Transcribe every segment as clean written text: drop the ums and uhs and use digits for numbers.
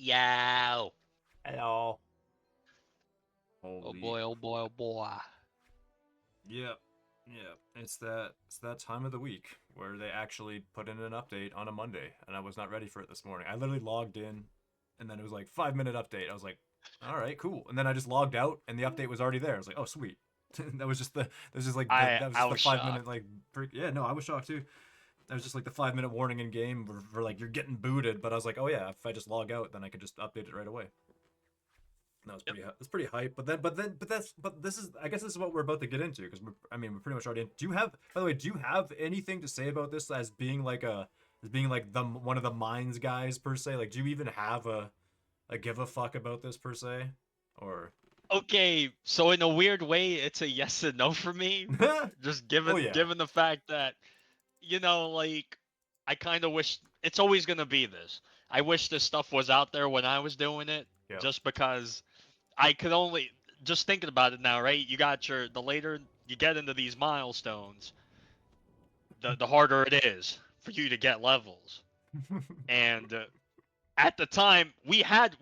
Yo. Hello. Oh Holy. boy, oh boy, oh boy. Yep. Yep. It's that time of the week where they actually put in an update on a Monday, and I was not ready for it this morning. I literally logged in, and then it was like 5 minute update. I was like, all right, cool. And then I just logged out, and the update was already there. I was like, oh sweet. That was just that was I just the was 5 minute shocked. like yeah, no, I was shocked too. That was just like the 5 minute warning in game for like you're getting booted, but I was like, oh yeah, if I just log out, then I could just update it right away. That was Yep. pretty hype. But this is I guess this is what we're about to get into because we're pretty much already in. Do you have by the way do you have anything to say about this as being like the one of the minds guys per se? Like do you even have a give a fuck about this per se or Okay, so in a weird way, it's a yes and no for me. Just oh given yeah given the fact that, like I kind of wish it's always gonna be this. I wish this stuff was out there when I was doing it, yeah just because I could only just thinking about it now, right? You got the later you get into these milestones, the harder it is for you to get levels. And at the time we had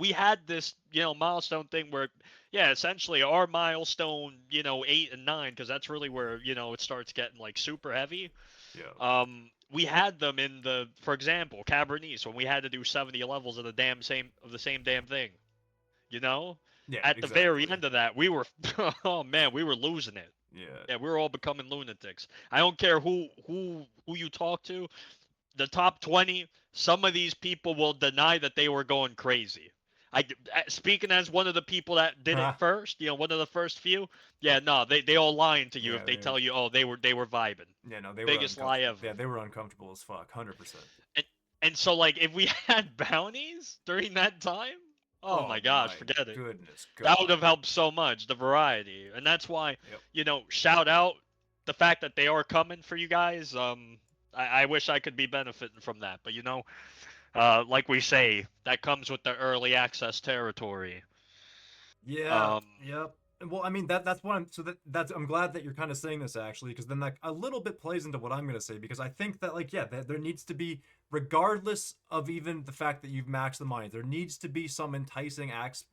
this milestone thing where yeah, essentially our milestone 8 and 9, because that's really where it starts getting like super heavy. yeah We had them in the, for example, Cabernet, when we had to do 70 levels of the same damn thing, you know yeah at the very exactly end of that we were oh man, we were losing it. yeah Yeah, we were all becoming lunatics. I don't care who you talk to, the top 20, some of these people will deny that they were going crazy. Speaking as one of the people that did it huh first, one of the first few. Yeah, no, they all lying to you if yeah they tell you, oh, they were vibing. yeah no they were Biggest lie uncomfortable ever. yeah they were uncomfortable as fuck 100%. And and so like if we had bounties during that time, oh Oh my gosh, my forget it. goodness That would God. have helped so much, the variety, and that's why, Yep. shout out the fact that they are coming for you guys. I wish I could be benefiting from that, but like we say, that comes with the early access territory. Yeah. Um, Yep. Well, I mean that's what I'm so that's I'm glad that you're kind of saying this actually because then that a little bit plays into what I'm gonna say because I think that like yeah that there needs to be regardless of even the fact that you've maxed the mines there needs to be some enticing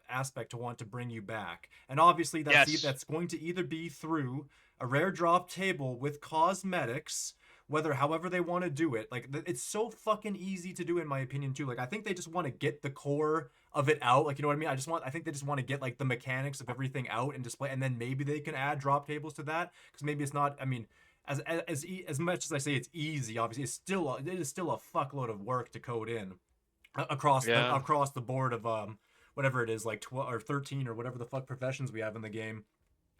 aspect to want to bring you back and obviously yes, that's going to either be through a rare drop table with cosmetics whether however they want to do it like it's so fucking easy to do in my opinion too like I think they just want to get the core of it out like you know what I mean I think they just want to get like the mechanics of everything out and display and then maybe they can add drop tables to that because maybe it's not I mean as much as I say it's easy obviously it is still a fuckload of work to code in yeah, across the board of whatever it is like 12 or 13 or whatever the fuck professions we have in the game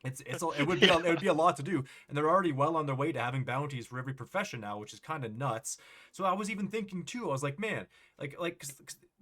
yeah, it would be a lot to do, and they're already well on their way to having bounties for every profession now, which is kind of nuts. So I was even thinking too. I was like, man, cause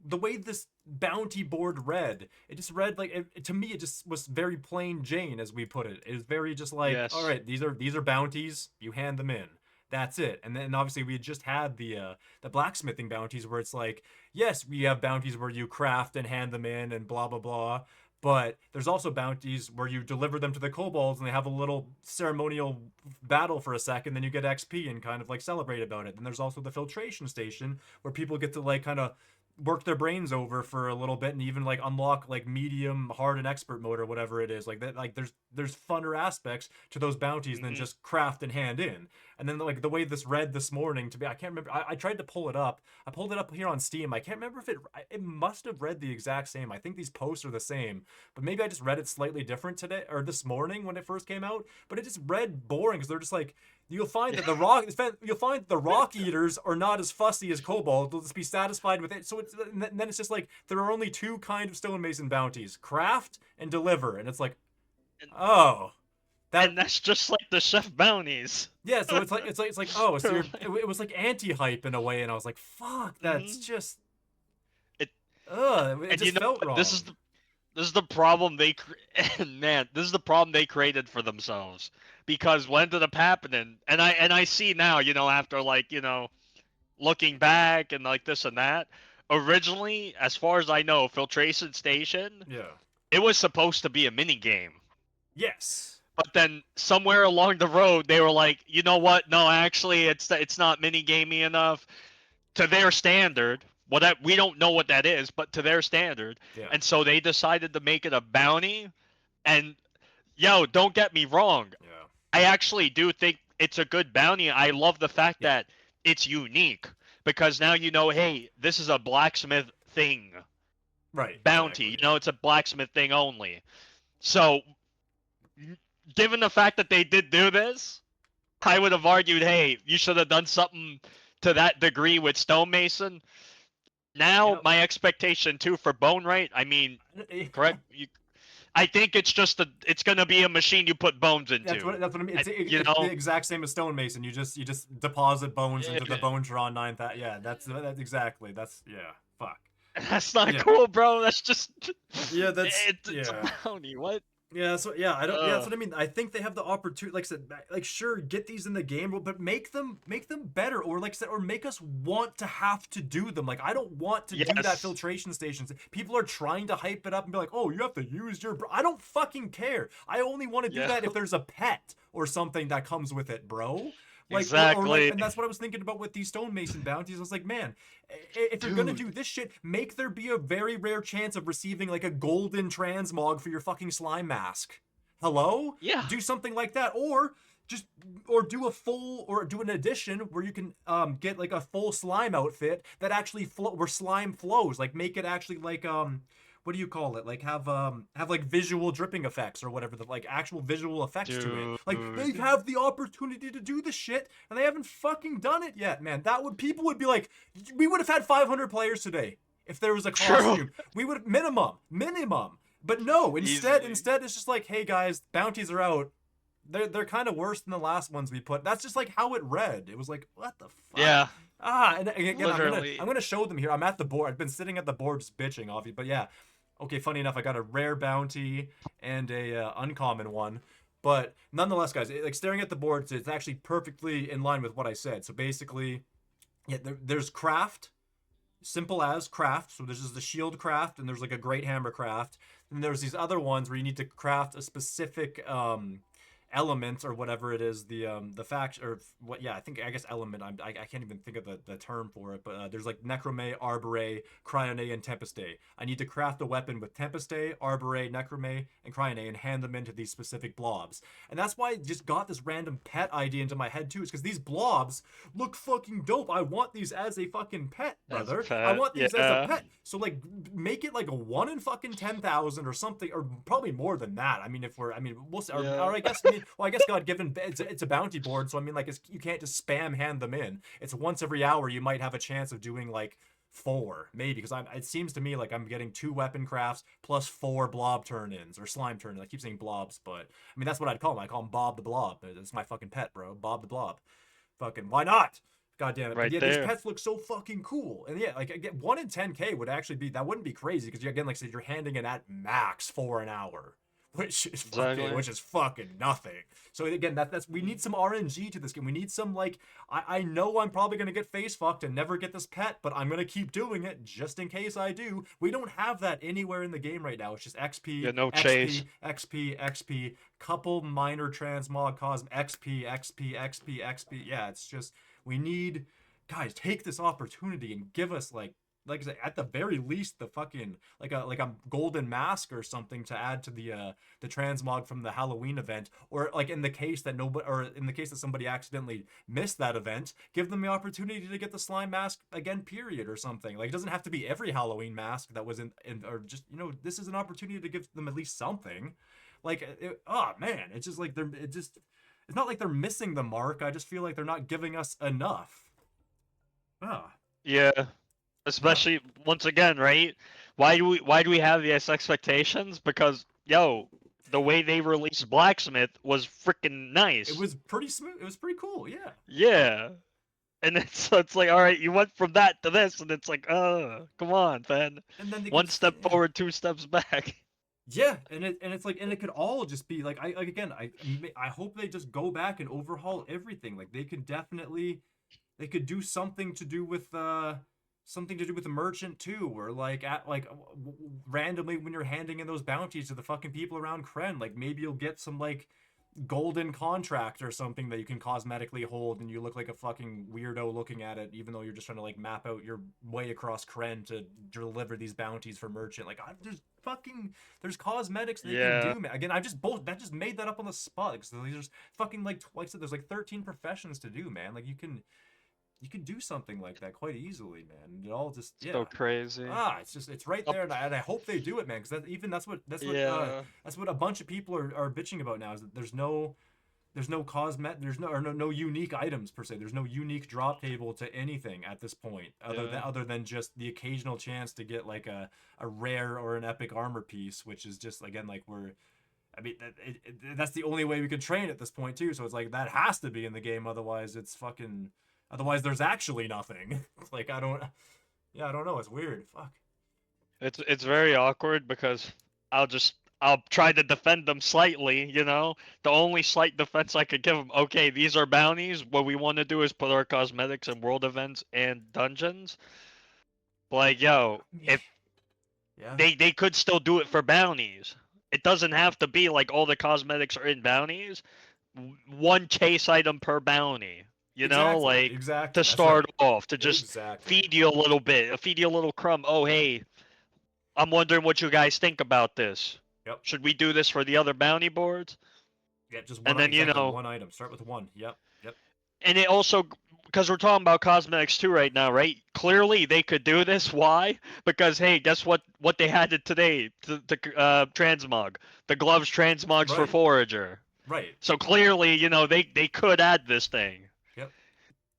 the way this bounty board read, it just read like to me it just was very plain Jane as we put it. It was very just like, all yes, right, these are bounties. You hand them in. That's it. And then obviously we had just had the blacksmithing bounties where it's like, yes, we have bounties where you craft and hand them in and blah blah blah. But there's also bounties where you deliver them to the kobolds and they have a little ceremonial battle for a second, then you get XP and kind of like celebrate about it. Then there's also the filtration station where people get to like kind of work their brains over for a little bit and even like unlock like medium, hard, and expert mode or whatever it is. Like that, like there's funner aspects to those bounties than hmm just craft and hand in. And then like the way this read this morning to be, I can't remember. I tried to pull it up. I pulled it up here on Steam. I can't remember if it must have read the exact same. I think these posts are the same, but maybe I just read it slightly different today or this morning when it first came out. But it just read boring because they're just like you'll find the rock eaters are not as fussy as kobold. They'll just be satisfied with it. So then it's just like there are only two kind of stonemason bounties: craft and deliver. And it's like, and, oh, that and that's just like the chef bounties. yeah. So it's like oh, so They're you're it was like anti hype in a way, and I was like, fuck, that's Mhm. just It it and you just know felt what? This is wrong. the problem man, this is the problem they created for themselves. Because what ended up happening, and I see now, after like, looking back and like this and that, originally, as far as I know, Filtration Station, Yeah. it was supposed to be a mini game. Yes. But then somewhere along the road, they were like, you know what? No, actually, it's not mini gamey enough to their standard. Well, that we don't know what that is, but to their standard, Yeah. and so they decided to make it a bounty. And yo, don't get me wrong, Yeah. I actually do think it's a good bounty. I love the fact Yeah. that it's unique because now you know, hey, this is a blacksmith thing Right. bounty. Exactly. It's a blacksmith thing only. So, given the fact that they did do this, I would have argued, hey, you should have done something to that degree with Stonemason. Now, Yep. my expectation too for Bone Right, I mean, correct? I think it's just it's gonna be a machine you put bones into. That's what I mean. You It's the know, exact same as stonemason. You just deposit bones into the Eh, bone draw 9,000. Yeah, that's exactly. That's yeah. Fuck. that's not Yeah. cool, bro. That's just Yeah, that's it's a yeah. bounty. What? Yeah, so yeah, I don't. Yeah, that's Uh, what I mean. I think they have the opportunity. Like I said, like sure, get these in the game, but make them better, or like I said, or make us want to have to do them. Like I don't want to do that yes. filtration stations. People are trying to hype it up and be like, oh, you have to use your. I don't fucking care. I only want to do Yeah. that if there's a pet or something that comes with it, bro. Like, Exactly. and that's what I was thinking about with these stonemason bounties. I was like, man, if you're gonna Dude. do this shit, make there be a very rare chance of receiving like a golden transmog for your fucking slime mask. Hello? Yeah. Do something like that, or just or do a full or do an addition where you can get like a full slime outfit that actually where slime flows. Like make it actually like what do you call it? Like have like visual dripping effects or whatever, the like actual visual effects to it. Like they Dude. have the opportunity to do this shit and they haven't fucking done it yet, man. That would people would be like, we would have had 500 players today if there was a True. costume. We would minimum. But no, instead Easily. it's just like, hey guys, bounties are out. They're kind of worse than the last ones we put. That's just like how it read. It was like, what the fuck? Yeah. And again, Literally. I'm gonna show them here. I'm at the board. I've been sitting at the board just bitching, obviously. But yeah, okay. Funny enough, I got a rare bounty and a uncommon one. But nonetheless, guys, like staring at the board, it's actually perfectly in line with what I said. So basically, yeah, there's craft, simple as craft. So there's just the shield craft, and there's like a great hammer craft. And there's these other ones where you need to craft a specific element or whatever it is, the faction or what, yeah, I guess element. I can't even think of the term for it, but there's like necrome, arbore, cryone, and tempeste. I need to craft a weapon with tempeste, arbore, necrome, and cryone and hand them into these specific blobs. And that's why I just got this random pet idea into my head too, is because these blobs look fucking dope. I want these as a fucking pet, brother. I want these as a pet. So like make it like a 1 in fucking 10,000 or something, or probably more than that. I mean, we'll see. Yeah. Or I guess well, I guess God given it's a bounty board, so I mean, like you can't just spam hand them in. It's once every hour you might have a chance of doing like 4 maybe, because it seems to me like I'm getting 2 weapon crafts plus 4 blob turn-ins or slime turn-ins. I keep saying blobs, but I mean that's what I'd call him. I call him Bob the Blob. It's my fucking pet, bro. Bob the Blob. Fucking why not? God damn it. But Right yeah, there. these pets look so fucking cool. And yeah, like again, 1 in 10K would actually be, that wouldn't be crazy, because again, like I said, you're handing in at max 4 an hour. Exactly. Which is fucking nothing. So again, that's we need some RNG to this game. We need some like I know I'm probably gonna get face fucked and never get this pet, but I'm gonna keep doing it just in case I do. We don't have that anywhere in the game right now. It's just XP, Yeah, no XP, chase. XP, couple minor transmog cosm, XP. Yeah, it's just we need, guys, take this opportunity and give us like I said, at the very least, the fucking like a golden mask or something to add to the transmog from the Halloween event, or like in the case that nobody, or in the case that somebody accidentally missed that event, give them the opportunity to get the slime mask again, period, or something. Like it doesn't have to be every Halloween mask that was in or just this is an opportunity to give them at least something. Like oh man, it's just like it's not like they're missing the mark. I just feel like they're not giving us enough. Ah. Yeah. Especially once again, right? Why do we have these expectations? Because the way they released Blacksmith was freaking nice. It was pretty smooth. It was pretty cool. Yeah. Yeah. And it's like, all right, you went from that to this, and it's like, come on, man. And then they One step yeah. forward, 2 steps back. Yeah, and it's like, and it could all just be like, I hope they just go back and overhaul everything. Like they could do something to do with the merchant too, or like randomly when you're handing in those bounties to the fucking people around Kren, like maybe you'll get some like golden contract or something that you can cosmetically hold, and you look like a fucking weirdo looking at it, even though you're just trying to like map out your way across Kren to deliver these bounties for merchant. Like, there's cosmetics they can Yeah. do, man. Again, that just made that up on the spot. Because there's fucking like I said, there's like 13 professions to do, man. Like you can do something like that quite easily, man. It all just So crazy. it's right there, and I hope they do it, man. Because Yeah. that's what a bunch of people are bitching about now, is that there's no no unique items per se. There's no unique drop table to anything at this point, other than just the occasional chance to get like a rare or an epic armor piece, which is just, again, like that's the only way we could train at this point too. So it's like that has to be in the game, otherwise there's actually nothing. Like, I don't know. It's weird. Fuck. It's very awkward because I'll try to defend them slightly, you know? The only slight defense I could give them, okay, these are bounties. What we want to do is put our cosmetics in world events and dungeons. Like, yo, if Yeah. they could still do it for bounties. It doesn't have to be like all the cosmetics are in bounties. One chase item per bounty. You know, like Exactly. to That's start right. off, to just Exactly. feed you a little bit, feed you a little crumb. Oh, hey, I'm wondering what you guys think about this. Yep. Should we do this for the other bounty boards? Yeah, just And then, one item. Start with one. Yep. Yep. and it also, because we're talking about cosmetics too right now, right? Clearly they could do this. Why? Because, hey, guess what they had it today? The transmog, the gloves transmogs for Right. Forager. Right. So clearly, they could add this thing. Yep.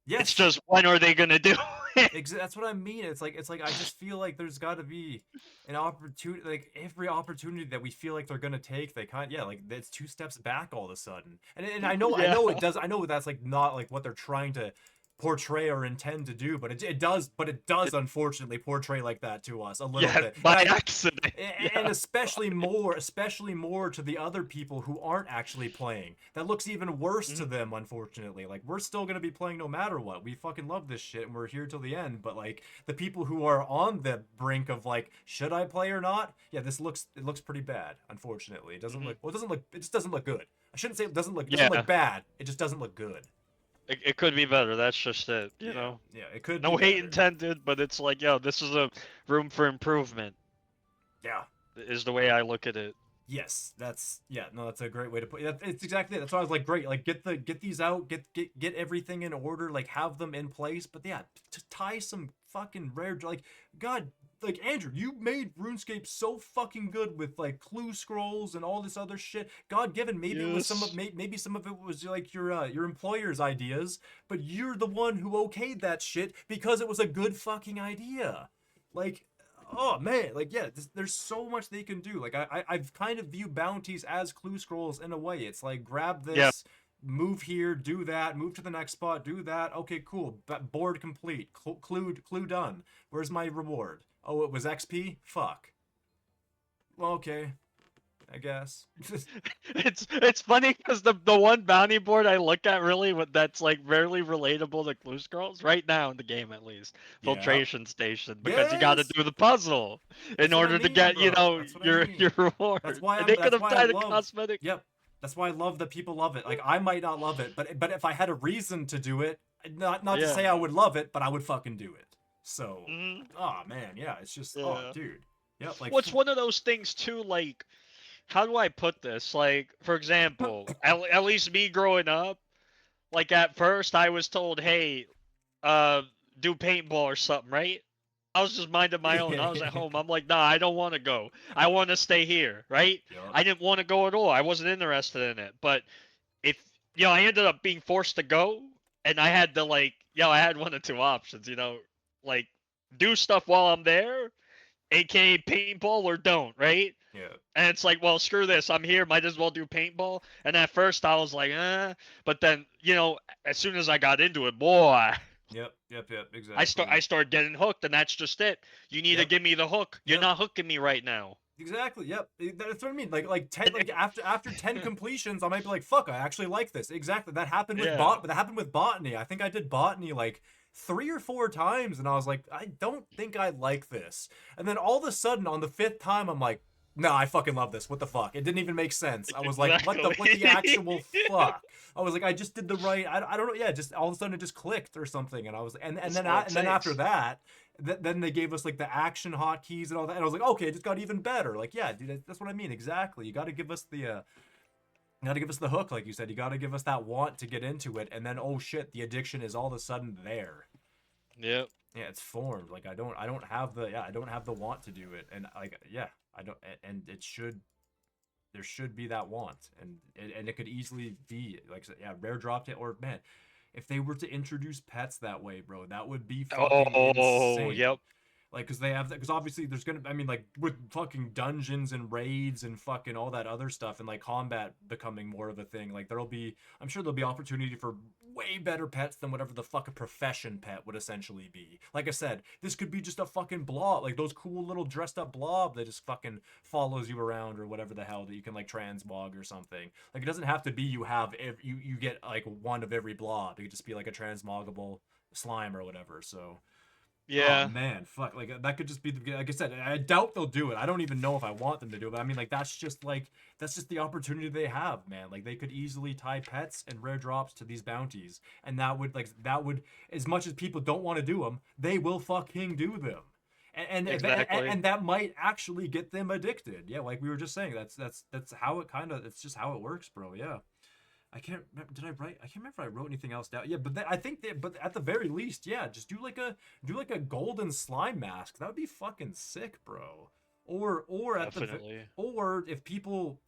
Yes. It's just, when are they gonna do it? That's what I mean. It's like I just feel like there's got to be an opportunity. Like, every opportunity that we feel like they're gonna take, they like it's two steps back all of a sudden. And I know it does. I know that's like not like what they're trying to portray or intend to do, but it does unfortunately portray like that to us a little bit by accident. and especially more to the other people who aren't actually playing. That looks even worse to them, unfortunately. Like, we're still gonna be playing no matter what. We fucking love this shit and we're here till the end, but like the people who are on the brink of like, should I play or not, yeah, it looks pretty bad, unfortunately. It doesn't it just doesn't look good. I shouldn't say it doesn't look bad, it just doesn't look good. It could be better. That's just it. You know. Yeah, it could. No be hate better. intended, but it's like, yo, this is a room for improvement. Yeah. Is the way I look at it. Yes, that's a great way to put it. It's exactly it. That's why I was like, great, like get these out, get everything in order, like have them in place. But yeah, to tie some fucking rare, like, God, like, Andrew, you made RuneScape so fucking good with like clue scrolls and all this other shit. God given, maybe it was maybe some of it was like your employer's ideas, but you're the one who okayed that shit because it was a good fucking idea. Like, oh man, like, yeah, there's so much they can do. Like, I've kind of view bounties as clue scrolls in a way. It's like, grab this, move here, do that, move to the next spot, do that. Okay, cool. Board complete. Clue done. Where's my reward? Oh, it was XP? Fuck. Well, okay, I guess. It's funny because the one bounty board I look at really that's like rarely relatable to clue scrolls right now in the game, at least, filtration station, because you got to do the puzzle in order to get your reward. That's why they could have tied a cosmetic. Yep. That's why I love that people love it. Like, I might not love it, but if I had a reason to do it, not to say I would love it, but I would fucking do it. So, oh man, yeah, it's just, oh dude. Yep, like, what's one of those things too, like, how do I put this? Like, for example, at least me growing up, like, at first I was told, hey, do paintball or something, right? I was just minding my own. I was at home. I'm like, nah, I don't want to go. I want to stay here, right? Yep. I didn't want to go at all. I wasn't interested in it. But if, I ended up being forced to go, and I had to, like, I had one of two options, like, do stuff while I'm there, aka paintball, or don't, right? Yeah. And it's like, well, screw this. I'm here. Might as well do paintball. And at first I was like, but then, as soon as I got into it, boy. Yep, exactly. I start getting hooked, and that's just it. You need to give me the hook. You're not hooking me right now. Exactly. Yep. That's what I mean. Like 10. Like, after 10 completions, I might be like, fuck, I actually like this. Exactly. That happened with That happened with botany. I think I did botany like 3 or 4 times, and I was like, I don't think I like this. And then all of a sudden, on the 5th time, I'm like, No, I fucking love this. What the fuck? It didn't even make sense. I was like, Exactly. what the actual fuck? I was like, I just did the right. I don't know. Yeah, just all of a sudden it just clicked or something, and I was That's all it and then after takes. that, then they gave us like the action hotkeys and all that, and I was like, okay, it just got even better. Like, yeah, dude, that's what I mean exactly. You got to give us the you got to give us the hook, like you said. You got to give us that want to get into it, and then oh shit, the addiction is all of a sudden there. Yep. Yeah, it's formed. Like I don't have the I don't have the want to do it, and like yeah, I don't, and it should there should be that want, and it could easily be like I said, yeah, rare drop it, or man, if they were to introduce pets that way, bro, that would be fucking Oh, insane. yep. Like, cause they have that, cause obviously there's gonna, I mean, like with fucking dungeons and raids and fucking all that other stuff, and like combat becoming more of a thing. Like I'm sure there'll be opportunity for way better pets than whatever the fuck a profession pet would essentially be. Like I said, this could be just a fucking blob, like those cool little dressed up blob that just fucking follows you around or whatever the hell that you can like transmog or something. Like it doesn't have to be you get like one of every blob. It could just be like a transmogable slime or whatever. So. Oh Yeah. man, fuck! Like that could just be the. Like I said, I doubt they'll do it. I don't even know if I want them to do it. But I mean, like that's just the opportunity they have, man. Like they could easily tie pets and rare drops to these bounties, and that would as much as people don't want to do them, they will fucking do them, Exactly. and that might actually get them addicted. Yeah, like we were just saying, that's how it kind of. It's just how it works, bro. Yeah. I can't remember. Did I write? I can't remember if I wrote anything else down. Yeah, but I think that. But at the very least, yeah, just do like a golden slime mask. That would be fucking sick, bro. Or at the Definitely. or if people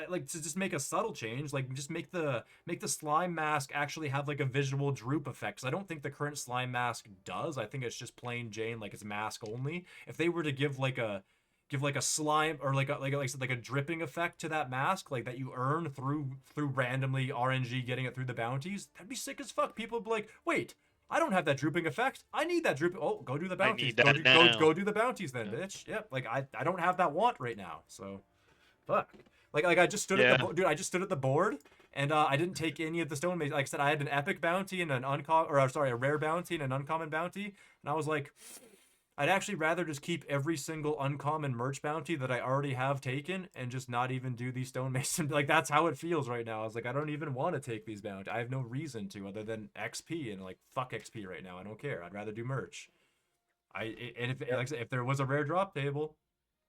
like to just make a subtle change, like just make the slime mask actually have like a visual droop effect. 'Cause I don't think the current slime mask does. I think it's just plain Jane, like it's mask only. If they were to give like a slime or like I said like a dripping effect to that mask like that you earn through randomly RNG getting it through the bounties, that'd be sick as fuck. People would be like, wait, I don't have that drooping effect. I need that drooping. Oh, go do the I bounties. need that now. Go do the bounties then, Yep. bitch. Yep. Like I don't have that want right now. So fuck. Like I just stood at the Yeah. dude. I just stood at the board and I didn't take any of the stonemason. Like I said, I had an epic bounty and an uncommon, or sorry, a rare bounty and an uncommon bounty, and I was like, I'd actually rather just keep every single uncommon merch bounty that I already have taken and just not even do these stonemason. Like that's how it feels right now. I was like, I don't even want to take these bounties. I have no reason to other than XP, and like fuck XP right now. I don't care. I'd rather do merch. And if like I said, if there was a rare drop table,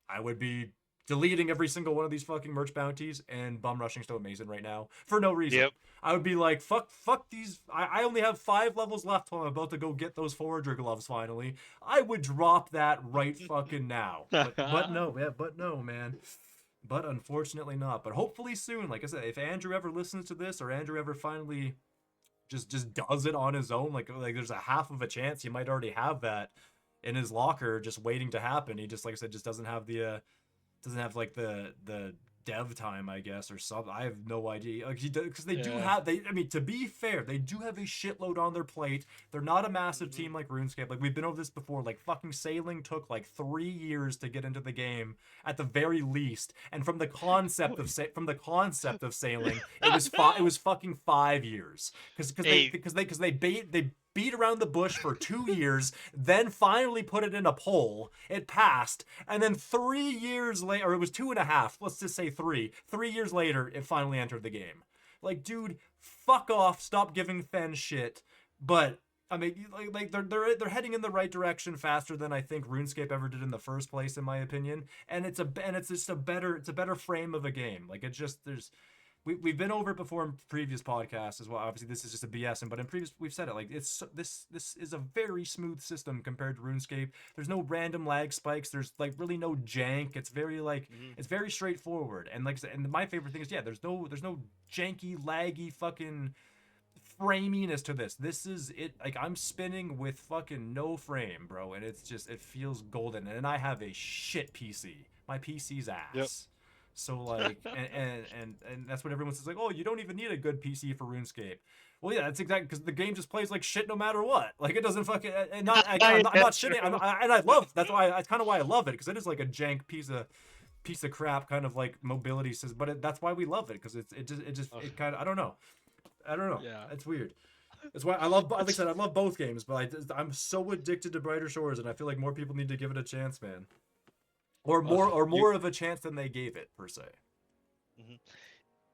I would be deleting every single one of these fucking merch bounties and bum rushing Stonemason right now for no reason. Yep. I would be like, fuck these. I only have 5 levels left till I'm about to go get those forager gloves finally. I would drop that right fucking now. But no, yeah, but no, man. But unfortunately not. But hopefully soon. Like I said, if Andrew ever listens to this or Andrew ever finally just does it on his own, like there's a half of a chance he might already have that in his locker just waiting to happen. He just like I said just doesn't have like the dev time, I guess, or something. I have no idea. Like because they do Yeah. have they. I mean, to be fair, they do have a shitload on their plate. They're not a massive Mhm. team like RuneScape. Like we've been over this before. Like fucking sailing took like 3 years to get into the game at the very least. And from the concept of sailing, it was fucking 5 years. Hey, Because they beat around the bush for 2 years, then finally put it in a poll. It passed, and then 3 years later, or it was 2.5. Let's just say three. 3 years later, it finally entered the game. Like, dude, fuck off. Stop giving Fen shit. But I mean, like they're heading in the right direction faster than I think RuneScape ever did in the first place, in my opinion. And it's just a better frame of a game. Like it's just we've been over it before in previous podcasts as well. Obviously, this is just a BS, but in previous we've said it like this is a very smooth system compared to RuneScape. There's no random lag spikes. There's like really no jank. It's very mhm. it's very straightforward. And like I said, and my favorite thing is yeah, there's no janky laggy fucking framiness to this. This is it. Like I'm spinning with fucking no frame, bro, and it's just it feels golden. And I have a shit PC. My PC's Yep. ass. So like, and that's what everyone says like, oh, you don't even need a good PC for RuneScape. Well, yeah, that's exactly because the game just plays like shit no matter what. Like it doesn't fucking and not again. I'm not shitting. And I love that's why that's kind of why I love it because it is like a jank piece of crap kind of like mobility system. But that's why we love it because Ugh. it kind of I don't know. Yeah. It's weird. That's why I love like I said I love both games, but I'm so addicted to Brighter Shores, and I feel like more people need to give it a chance, man. or You, more of a chance than they gave it per se. mhm.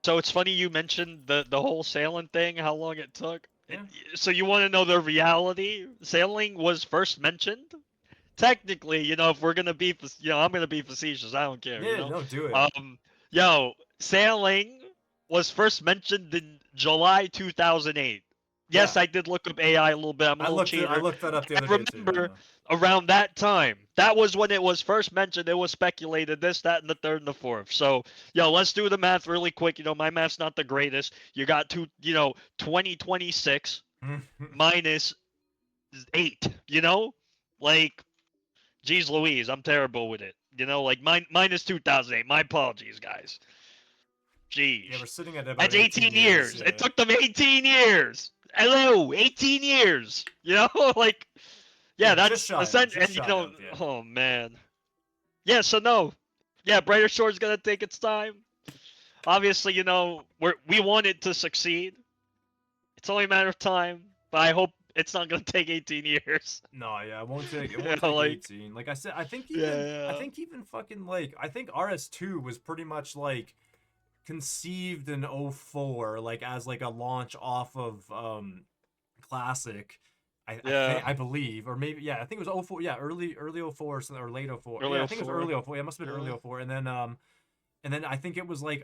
So it's funny you mentioned the whole sailing thing, how long it took. Yeah. So you want to know the reality? Sailing was first mentioned. Technically, if we're gonna be, I'm gonna be facetious. I don't care. Yeah, no, do it. Um, sailing was first mentioned in July 2008. Yeah. Yes, I did look up AI a little bit. I'm a little I cheater. looked that up the I other day too. remember around that time. That was when it was first mentioned. It was speculated this, that, and the third and the fourth. So, let's do the math really quick. My math's not the greatest. You got 2026 Yeah. minus 8. Like, geez Louise, I'm terrible with it. Like minus 2008. My apologies, guys. Yeah, we're Jeez. sitting at about That's 18 18 years. years. Yeah. It took them 18 years. Hello, 18 years. Like, Yeah, yeah, that's just and shy of, yeah. oh man. Yeah, so no. Yeah, Brighter Shore's gonna take its time. Obviously, we want it to succeed. It's only a matter of time, but I hope it's not gonna take 18 years. No, yeah, it won't take Like, 18. Like I said, I yeah, think even fucking like I think RS2 was pretty much like conceived in '04, like as like a launch off of Classic. yeah, I believe, or maybe, yeah, I think it was '04. Yeah, early '04 or late '04. early Yeah, I think it was 04. early '04. Yeah, it must have been early Yeah. '04. And then I think it was like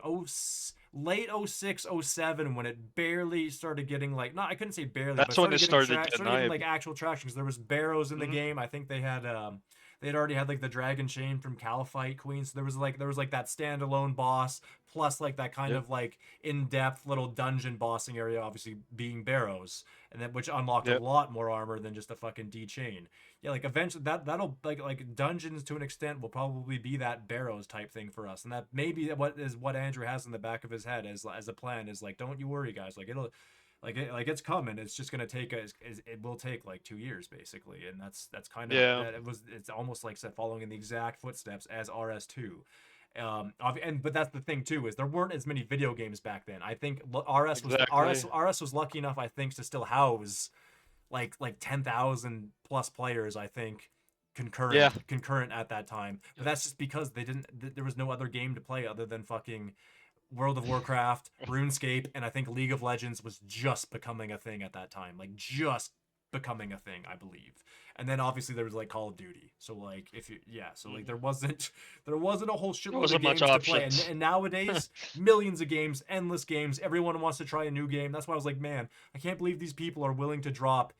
late '06, '07 when it barely started getting like, not, I couldn't say barely, but That's when it started started getting getting hype. like actual traction because there was barrows in the Hmm. game. I think they'd already had like the Dragon Chain from Caliphite Queen. So there was like that standalone boss plus like that kind Yep. of like in-depth little dungeon bossing area, obviously being barrows, and then which unlocked a Yep. lot more armor than just a fucking D chain. Yeah, like eventually that'll like dungeons to an extent will probably be that barrows type thing for us, and that maybe what Andrew has in the back of his head as a plan is like, don't you worry, guys, like it'll it's coming. It's just gonna take it will take like 2 years basically, and that's kind of Yeah. that it's almost like said following in the exact footsteps as RS2. But that's the thing too, is there weren't as many video games back then. I think Exactly. RS was lucky enough, I think, to still house like 10,000 plus players, I think, Yeah. concurrent at that time. But that's just because there was no other game to play other than fucking World of Warcraft, RuneScape, and I think League of Legends was just becoming a thing at that time. Like just becoming a thing, I believe. And then obviously there was like Call of Duty. So like so like Mhm. there wasn't a whole There shitload of wasn't much games to play. options. And nowadays, millions of games, endless games. Everyone wants to try a new game. That's why I was like, man, I can't believe these people are willing to drop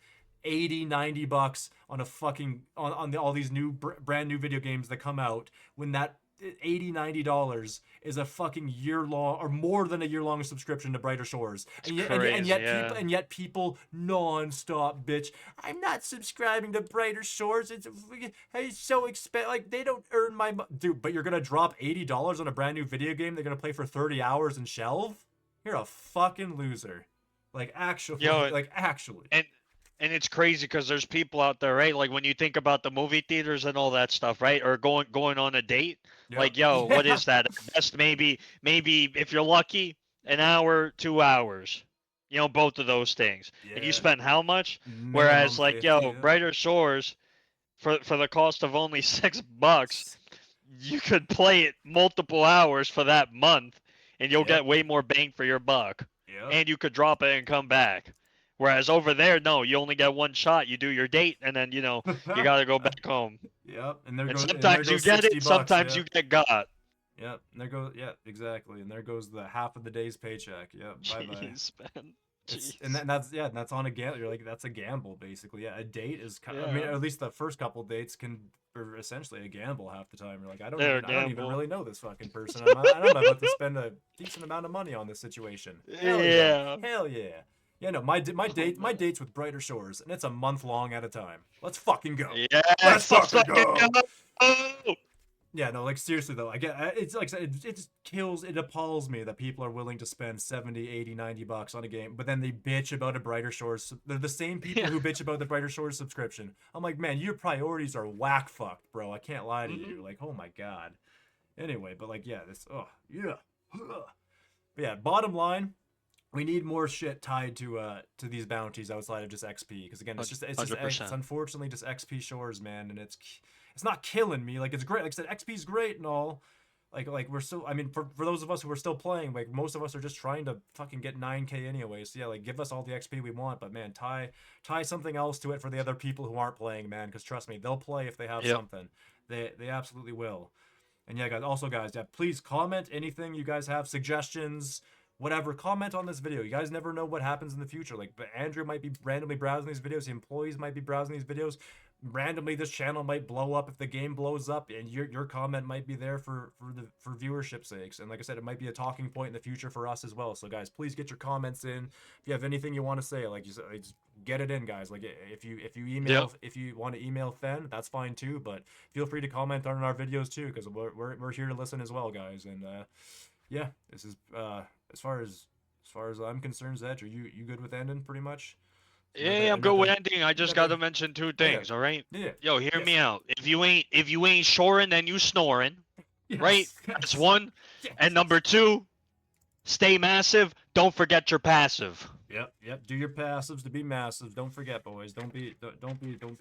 80 $90 on a fucking all these new brand new video games that come out when that 80 $90 is a fucking year long or more than a year long subscription to Brighter Shores, It's crazy. Yeah. and yet people non-stop bitch, I'm not subscribing to Brighter Shores, it's so expensive, like they don't earn my dude. But you're gonna drop $80 on a brand new video game they're gonna play for 30 hours and shelve? You're a fucking loser. Like actually, Yo, like actually. and and it's crazy because there's people out there, right? Like when you think about the movie theaters and all that stuff, right? Or going on a date. Yep. Like, yo, what Yeah. is that? At best, maybe if you're lucky, an hour, 2 hours. Both of those things. And you Yeah. spend how much? Minimum Whereas, like, 50, yo, yeah. Brighter Shores, for the cost of only $6, you could play it multiple hours for that month, and you'll Yep. get way more bang for your buck. Yep. And you could drop it and come back. Whereas over there, no, you only get one shot. You do your date, and then you got to go back home. Yep. And And there sometimes you goes get it, $60. sometimes Yeah. you get got. Yep. And there goes, yeah, exactly. And there goes the half of the day's paycheck. Yep. Bye bye. Jeez, man. It's Jeez. and that's on a gamble. You're like, that's a gamble basically. Yeah, a date is I mean, Yeah, at least the first couple dates are essentially a gamble half the time. You're like, they're a I don't even gamble. really know this fucking person. I'm about to spend a decent amount of money on this situation. Hell yeah. Yeah. Hell yeah. Yeah, no, my Oh, man. dates with Brighter Shores, and it's a month long at a time. Let's fucking go. Let's Yes, let's fucking fucking go. go. Yeah, no, like seriously though, I get it's like it just it appalls me that people are willing to spend 70, 80, $90 on a game, but then they bitch about a Brighter Shores. They're the same people Yeah. who bitch about the Brighter Shores subscription. I'm like, man, your priorities are whack fucked, bro. I can't lie to Mhm. you. Like, oh my god. Anyway, but like, yeah, this, oh yeah. But yeah, bottom line, we need more shit tied to these bounties outside of just XP, because again, it's 100%. unfortunately just XP Shores, man, and it's it's not killing me. Like, it's great. Like I said, XP's great and all. Like we're still. I mean, for those of us who are still playing, like most of us are just trying to fucking get 9K anyway. So yeah, like give us all the XP we want, but man, tie something else to it for the other people who aren't playing, man. Because trust me, they'll play if they have Yep. something. They absolutely will. And yeah, guys. Also, guys, yeah, please comment anything you guys have, suggestions, whatever. Comment on this video. You guys never know what happens in the future. Like, but Andrew might be randomly browsing these videos. The employees might be browsing these videos. Randomly, this channel might blow up if the game blows up, and your comment might be there for viewership sakes. And like I said, it might be a talking point in the future for us as well. So guys, please get your comments in. If you have anything you want to say, like you said, just get it in, guys. Like if you email, if you want to email Fen, that's fine too. But feel free to comment on our videos too, because we're here to listen as well, guys. And yeah, this is as far as I'm concerned, Zedge, are you good with ending pretty much? Yeah, I'm good with ending. I just gotta mention two things, all right? Yeah. Yo, hear me out. If you ain't shoring, then you snoring, Yes, right? yes. That's one. Yes. And number two, stay massive. Don't forget your passive. Yep. Do your passives to be massive. Don't forget, boys. Don't be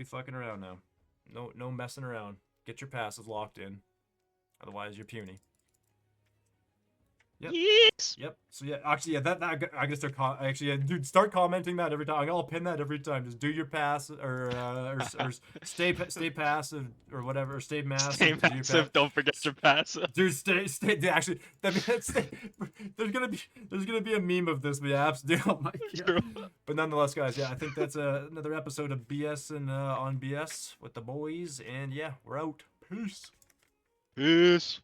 fucking around now. No messing around. Get your passives locked in. Otherwise, you're puny. Yep. Yes. Yep. So yeah, actually, yeah, that I gotta start. Actually, yeah, dude, start commenting that every time. I'm gonna pin that every time. Just do your pass or stay passive or whatever. Or stay massive. Stay massive. Don't forget your passive. Dude, stay. Actually, there's gonna be a meme of this. But yeah, dude, oh my god. True. But nonetheless, guys, yeah, I think that's another episode of BS and on BS with the boys. And yeah, we're out. Peace. Peace.